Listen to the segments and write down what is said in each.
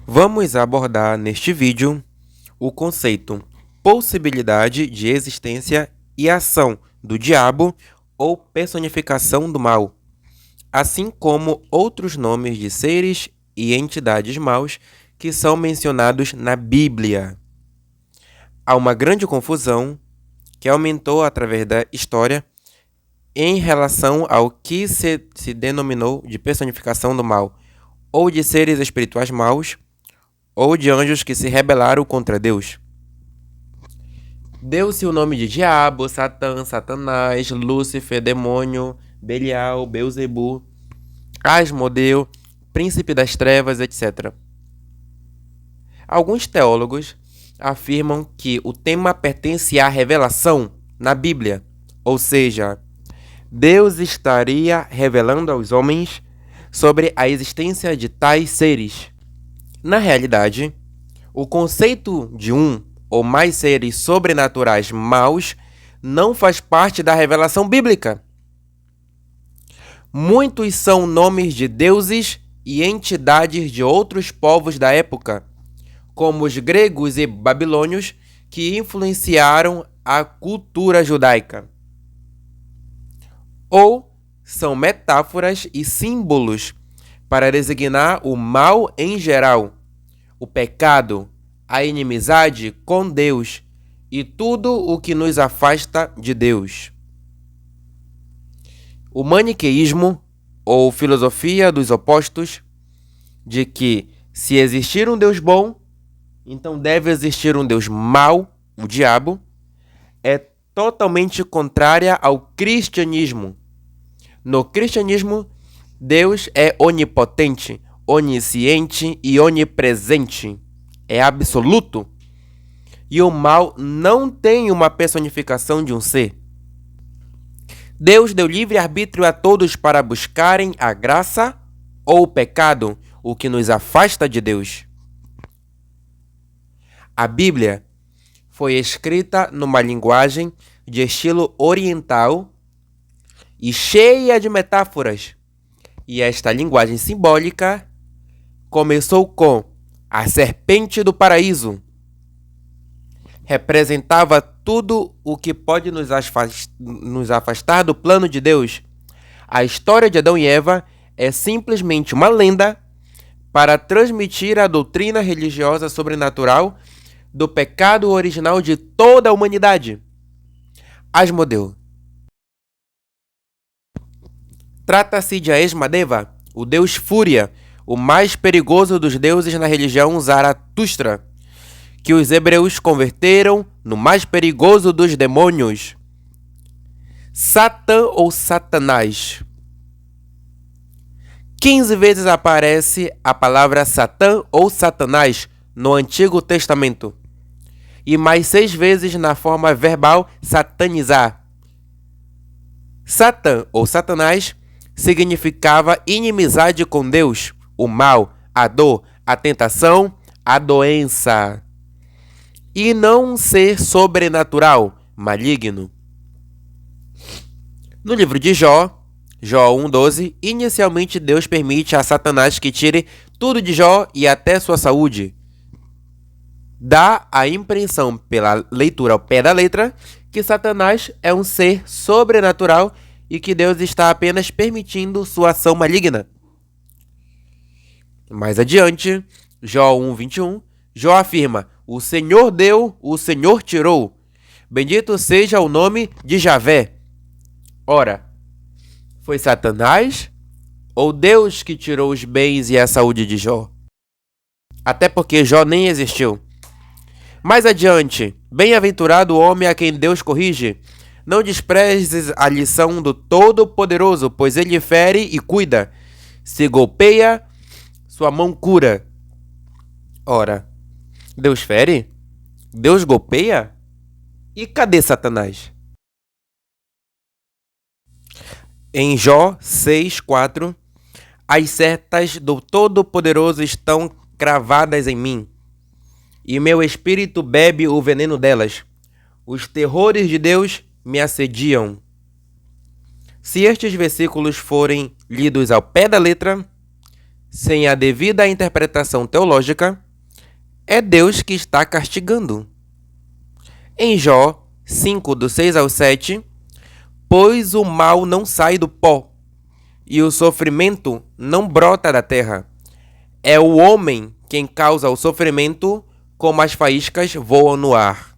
Vamos abordar neste vídeo o conceito possibilidade de existência e ação do diabo ou personificação do mal, assim como outros nomes de seres e entidades maus que são mencionados na Bíblia. Há uma grande confusão que aumentou através da história em relação ao que se denominou de personificação do mal, ou de seres espirituais maus, ou de anjos que se rebelaram contra Deus. Deu-se o nome de diabo, Satã, Satanás, Lúcifer, demônio, Belial, Beelzebu, Asmodeu, príncipe das trevas, etc. Alguns teólogos afirmam que o tema pertence à revelação na Bíblia, ou seja, Deus estaria revelando aos homens sobre a existência de tais seres. Na realidade, o conceito de um ou mais seres sobrenaturais maus não faz parte da revelação bíblica. Muitos são nomes de deuses e entidades de outros povos da época, como os gregos e babilônios, que influenciaram a cultura judaica. Ou são metáforas e símbolos para designar o mal em geral, o pecado, a inimizade com Deus e tudo o que nos afasta de Deus. O maniqueísmo, ou filosofia dos opostos, de que se existir um Deus bom, então deve existir um Deus mau, o diabo, é totalmente contrária ao cristianismo. No cristianismo, Deus é onipotente, onisciente e onipresente. É absoluto. E o mal não tem uma personificação de um ser. Deus deu livre-arbítrio a todos para buscarem a graça ou o pecado, o que nos afasta de Deus. A Bíblia foi escrita numa linguagem de estilo oriental e cheia de metáforas. E esta linguagem simbólica começou com a serpente do paraíso. Representava tudo o que pode nos afastar do plano de Deus. A história de Adão e Eva é simplesmente uma lenda para transmitir a doutrina religiosa sobrenatural do pecado original de toda a humanidade. Asmodeu. Trata-se de Esmadeva, o deus Fúria, o mais perigoso dos deuses na religião Zaratustra, que os hebreus converteram no mais perigoso dos demônios. Satã ou Satanás. 15 vezes aparece a palavra Satã ou Satanás no Antigo Testamento, e mais 6 vezes na forma verbal satanizar. Satã ou Satanás significava inimizade com Deus, o mal, a dor, a tentação, a doença. E não um ser sobrenatural, maligno. No livro de Jó, Jó 1,12, inicialmente Deus permite a Satanás que tire tudo de Jó e até sua saúde. Dá a impressão, pela leitura ao pé da letra, que Satanás é um ser sobrenatural e que Deus está apenas permitindo sua ação maligna. Mais adiante, Jó 1,21, Jó afirma: o Senhor deu, o Senhor tirou. Bendito seja o nome de Javé. Ora, foi Satanás ou Deus que tirou os bens e a saúde de Jó? Até porque Jó nem existiu. Mais adiante, bem-aventurado o homem a quem Deus corrige. Não desprezes a lição do Todo-Poderoso, pois ele fere e cuida. Se golpeia, sua mão cura. Ora, Deus fere? Deus golpeia? E cadê Satanás? Em Jó 6,4, as setas do Todo-Poderoso estão cravadas em mim, e meu espírito bebe o veneno delas. Os terrores de Deus me assediam. Se estes versículos forem lidos ao pé da letra, sem a devida interpretação teológica, é Deus que está castigando. Em Jó 5, do 6 ao 7, pois o mal não sai do pó, e o sofrimento não brota da terra. É o homem quem causa o sofrimento, como as faíscas voam no ar.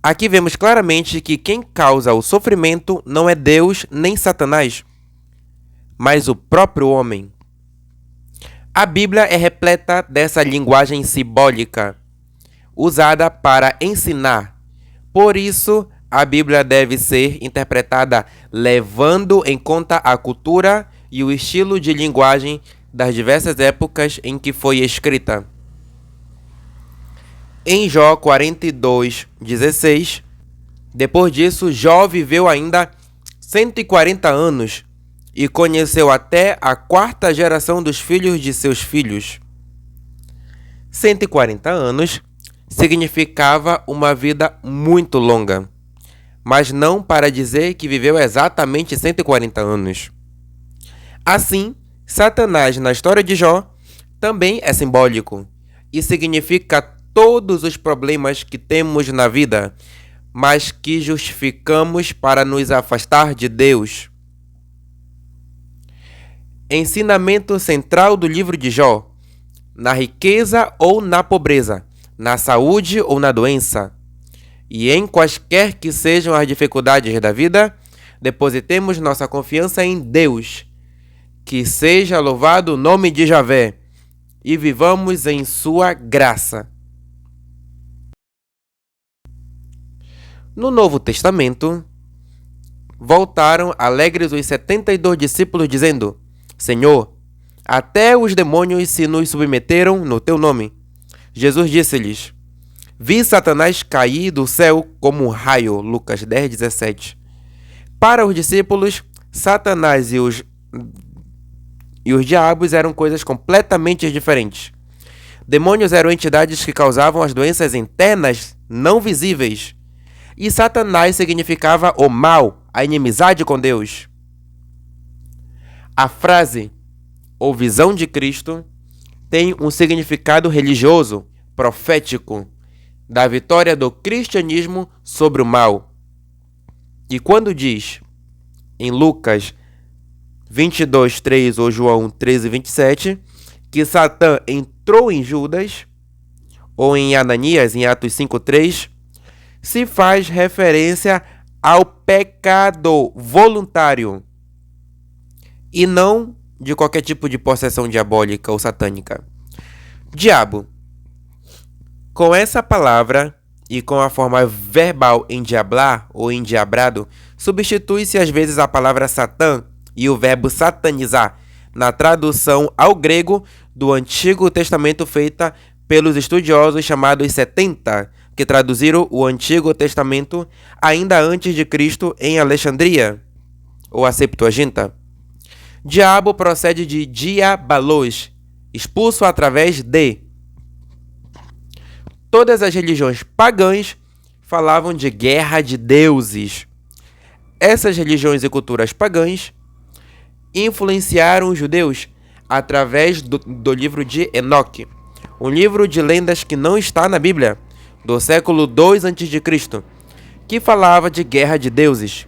Aqui vemos claramente que quem causa o sofrimento não é Deus nem Satanás, mas o próprio homem. A Bíblia é repleta dessa linguagem simbólica, usada para ensinar. Por isso, a Bíblia deve ser interpretada levando em conta a cultura e o estilo de linguagem das diversas épocas em que foi escrita. Em Jó 42, 16, depois disso, Jó viveu ainda 140 anos e conheceu até a quarta geração dos filhos de seus filhos. 140 anos significava uma vida muito longa, mas não para dizer que viveu exatamente 140 anos. Assim, Satanás na história de Jó também é simbólico e significa todos os problemas que temos na vida, mas que justificamos para nos afastar de Deus. Ensinamento central do livro de Jó: na riqueza ou na pobreza, na saúde ou na doença, e em quaisquer que sejam as dificuldades da vida, depositemos nossa confiança em Deus. Que seja louvado o nome de Javé e vivamos em sua graça. No Novo Testamento, voltaram alegres os 72 discípulos, dizendo: Senhor, até os demônios se nos submeteram no teu nome. Jesus disse-lhes: Vi Satanás cair do céu como um raio. Lucas 10, 17. Para os discípulos, Satanás e os diabos eram coisas completamente diferentes. Demônios eram entidades que causavam as doenças internas não visíveis. E Satanás significava o mal, a inimizade com Deus. A frase, ou visão de Cristo, tem um significado religioso, profético, da vitória do cristianismo sobre o mal. E quando diz, em Lucas 22, 3 ou João 13, 27, que Satã entrou em Judas, ou em Ananias, em Atos 5, 3, se faz referência ao pecado voluntário e não de qualquer tipo de possessão diabólica ou satânica. Diabo. Com essa palavra e com a forma verbal endiablar ou endiabrado, substitui-se às vezes a palavra Satã e o verbo satanizar, na tradução ao grego do Antigo Testamento feita pelos estudiosos chamados 70, que traduziram o Antigo Testamento ainda antes de Cristo em Alexandria, ou a Septuaginta. Diabo procede de diabalos, expulso através de. Todas as religiões pagãs falavam de guerra de deuses. Essas religiões e culturas pagãs influenciaram os judeus através do livro de Enoque, um livro de lendas que não está na Bíblia, do século II a.C., que falava de guerra de deuses.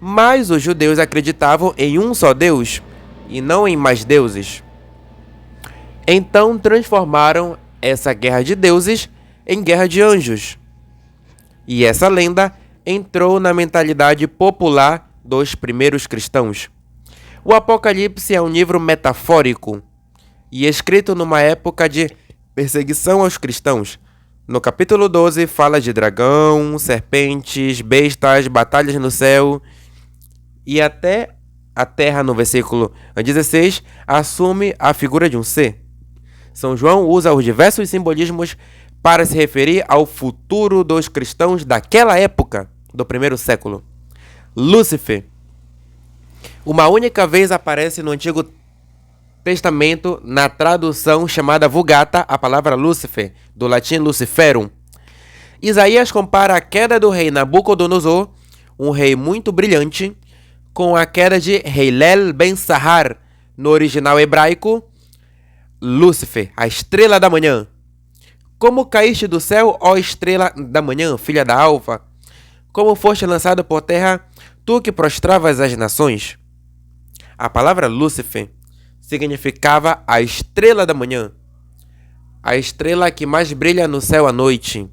Mas os judeus acreditavam em um só Deus e não em mais deuses. Então transformaram essa guerra de deuses em guerra de anjos. E essa lenda entrou na mentalidade popular dos primeiros cristãos. O Apocalipse é um livro metafórico e escrito numa época de perseguição aos cristãos. No capítulo 12 fala de dragão, serpentes, bestas, batalhas no céu, e até a terra no versículo 16 assume a figura de um ser. São João usa os diversos simbolismos para se referir ao futuro dos cristãos daquela época, do primeiro século. Lúcifer. Uma única vez aparece no Antigo Testamento, na tradução chamada Vulgata, a palavra Lúcifer, do latim Luciferum. Isaías compara a queda do rei Nabucodonosor, um rei muito brilhante, com a queda de Hillel Ben-Sahar, No original hebraico, Lúcifer, a estrela da manhã. Como caíste do céu, ó estrela da manhã, filha da alva? Como foste lançado por terra, tu que prostravas as nações? A palavra Lúcifer significava a estrela da manhã, a estrela que mais brilha no céu à noite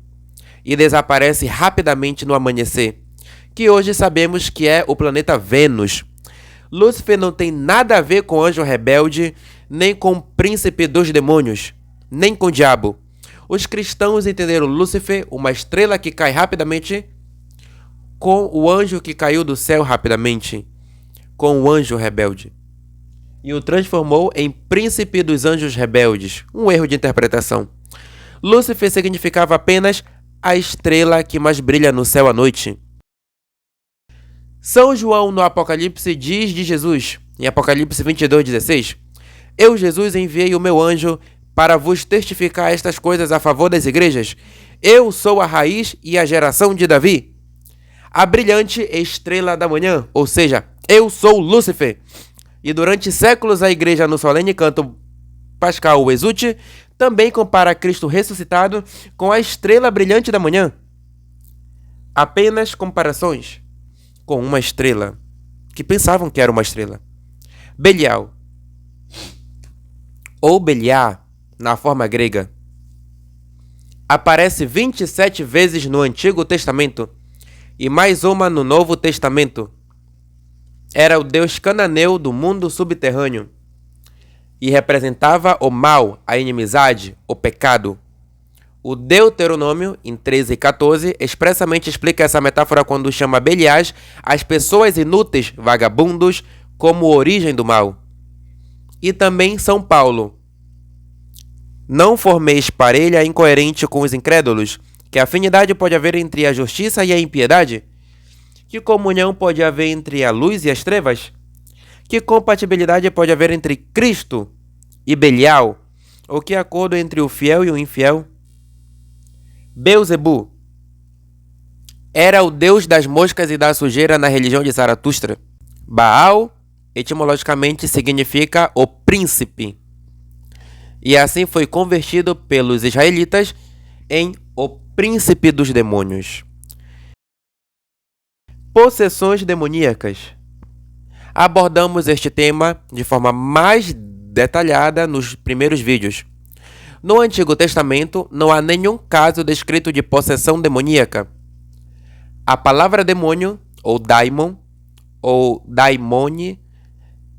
e desaparece rapidamente no amanhecer, que hoje sabemos que é o planeta Vênus. Lúcifer não tem nada a ver com o anjo rebelde, nem com o príncipe dos demônios, nem com o diabo. Os cristãos entenderam Lúcifer, uma estrela que cai rapidamente, com o anjo que caiu do céu rapidamente, com o anjo rebelde. E o transformou em príncipe dos anjos rebeldes. Um erro de interpretação. Lúcifer significava apenas a estrela que mais brilha no céu à noite. São João, no Apocalipse, diz de Jesus, em Apocalipse 22:16: Eu, Jesus, enviei o meu anjo para vos testificar estas coisas a favor das igrejas. Eu sou a raiz e a geração de Davi, a brilhante estrela da manhã, ou seja, eu sou Lúcifer. E durante séculos a igreja, no solene canto pascal o Exulte, também compara Cristo ressuscitado com a estrela brilhante da manhã. Apenas comparações com uma estrela, que pensavam que era uma estrela. Belial, ou Beliar, na forma grega, aparece 27 vezes no Antigo Testamento e mais uma no Novo Testamento. Era o deus cananeu do mundo subterrâneo e representava o mal, a inimizade, o pecado. O Deuteronômio, em 13:14, expressamente explica essa metáfora quando chama Beliais as pessoas inúteis, vagabundos, como origem do mal. E também São Paulo: Não formeis parelha incoerente com os incrédulos. Que afinidade pode haver entre a justiça e a impiedade? Que comunhão pode haver entre a luz e as trevas? Que compatibilidade pode haver entre Cristo e Belial? Ou que acordo entre o fiel e o infiel? Beelzebu era o deus das moscas e da sujeira na religião de Zaratustra. Baal, etimologicamente, significa o príncipe. E assim foi convertido pelos israelitas em o príncipe dos demônios. Possessões demoníacas. Abordamos este tema de forma mais detalhada nos primeiros vídeos. No Antigo Testamento, não há nenhum caso descrito de possessão demoníaca. A palavra demônio, ou daimon, ou daimone,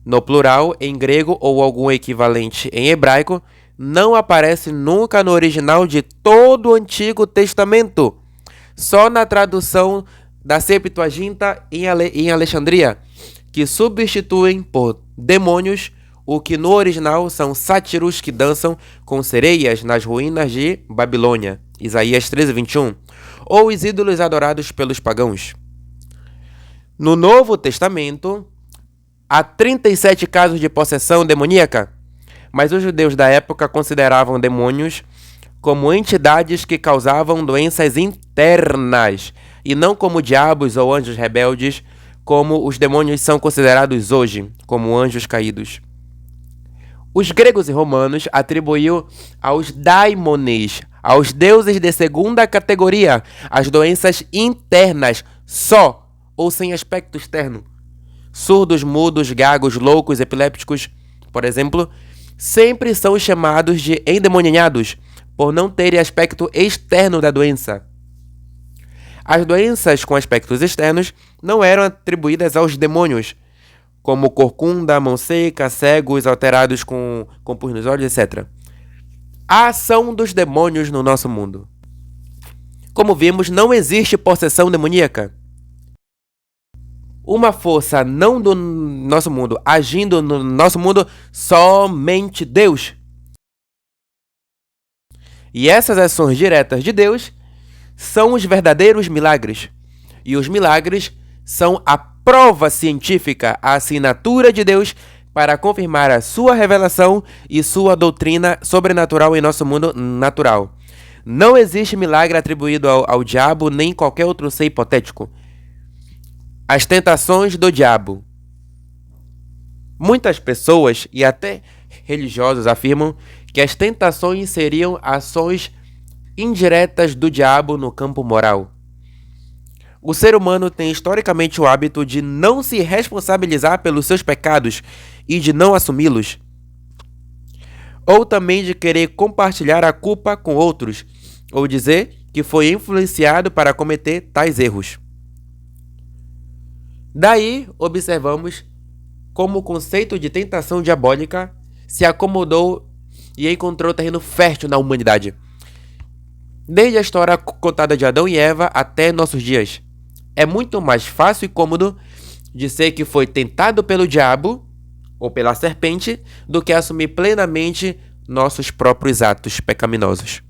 no plural, em grego ou algum equivalente em hebraico, não aparece nunca no original de todo o Antigo Testamento. Só na tradução da Septuaginta em Alexandria, que substituem por demônios o que no original são sátiros que dançam com sereias nas ruínas de Babilônia, Isaías 13:21, ou os ídolos adorados pelos pagãos. No Novo Testamento, há 37 casos de possessão demoníaca, mas os judeus da época consideravam demônios como entidades que causavam doenças internas, e não como diabos ou anjos rebeldes, como os demônios são considerados hoje, como anjos caídos. Os gregos e romanos atribuíam aos daimones, aos deuses de segunda categoria, as doenças internas, só ou sem aspecto externo. Surdos, mudos, gagos, loucos, epilépticos, por exemplo, sempre são chamados de endemoniados, por não terem aspecto externo da doença. As doenças com aspectos externos não eram atribuídas aos demônios, como corcunda, mão seca, cegos, alterados com pus nos olhos, etc. A ação dos demônios no nosso mundo. Como vimos, não existe possessão demoníaca. Uma força não do nosso mundo, agindo no nosso mundo, somente Deus. E essas ações diretas de Deus são os verdadeiros milagres. E os milagres são a prova científica, a assinatura de Deus para confirmar a sua revelação e sua doutrina sobrenatural em nosso mundo natural. Não existe milagre atribuído ao diabo nem qualquer outro ser hipotético. As tentações do diabo. Muitas pessoas e até religiosos afirmam que as tentações seriam ações indiretas do diabo no campo moral. O ser humano tem historicamente o hábito de não se responsabilizar pelos seus pecados e de não assumi-los, ou também de querer compartilhar a culpa com outros, ou dizer que foi influenciado para cometer tais erros. Daí, observamos como o conceito de tentação diabólica se acomodou e encontrou terreno fértil na humanidade. Desde a história contada de Adão e Eva até nossos dias. É muito mais fácil e cômodo dizer que foi tentado pelo diabo ou pela serpente do que assumir plenamente nossos próprios atos pecaminosos.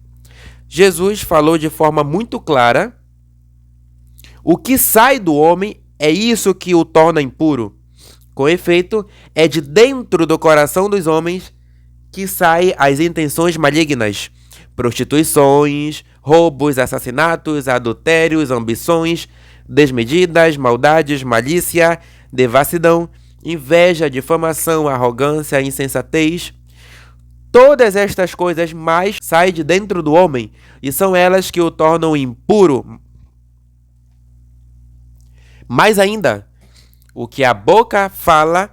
Jesus falou de forma muito clara: o que sai do homem é isso que o torna impuro. Com efeito, é de dentro do coração dos homens que saem as intenções malignas, prostituições, roubos, assassinatos, adultérios, ambições desmedidas, maldades, malícia, devassidão, inveja, difamação, arrogância, insensatez. Todas estas coisas mais saem de dentro do homem e são elas que o tornam impuro. Mais ainda, o que a boca fala,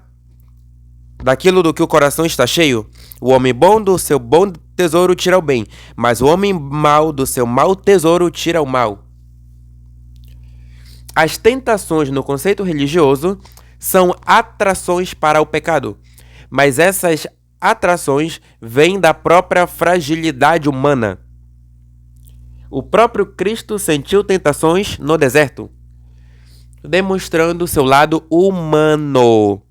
daquilo do que o coração está cheio, o homem bom do seu bom tesouro tira o bem, mas o homem mau do seu mau tesouro tira o mal. As tentações no conceito religioso são atrações para o pecado, mas essas atrações vêm da própria fragilidade humana. O próprio Cristo sentiu tentações no deserto, demonstrando seu lado humano.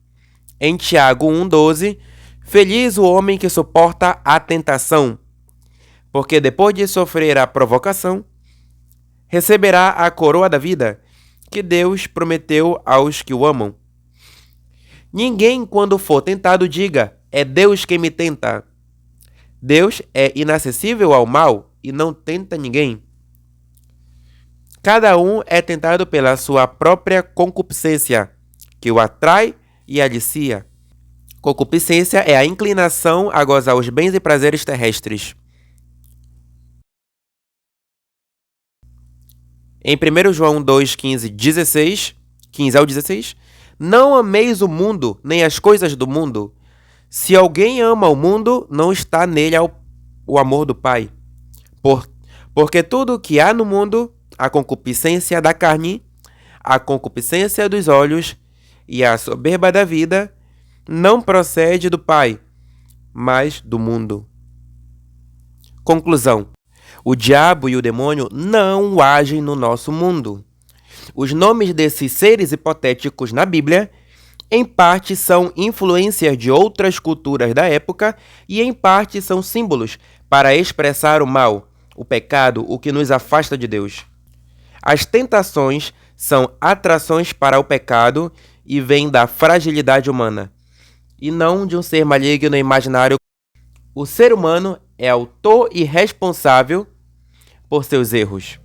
Em Tiago 1,12, feliz o homem que suporta a tentação, porque depois de sofrer a provocação, receberá a coroa da vida que Deus prometeu aos que o amam. Ninguém, quando for tentado, diga: é Deus quem me tenta. Deus é inacessível ao mal e não tenta ninguém. Cada um é tentado pela sua própria concupiscência, que o atrai e alicia. Concupiscência é a inclinação a gozar os bens e prazeres terrestres. Em 1 João 2, 15 ao 16, não ameis o mundo, nem as coisas do mundo. Se alguém ama o mundo, não está nele o amor do Pai. Porque tudo o que há no mundo, a concupiscência da carne, a concupiscência dos olhos e a soberba da vida, não procede do Pai, mas do mundo. Conclusão: o diabo e o demônio não agem no nosso mundo. Os nomes desses seres hipotéticos na Bíblia, em parte são influências de outras culturas da época e em parte são símbolos para expressar o mal, o pecado, o que nos afasta de Deus. As tentações são atrações para o pecado e vêm da fragilidade humana, e não de um ser maligno e imaginário. O ser humano é autor e responsável por seus erros.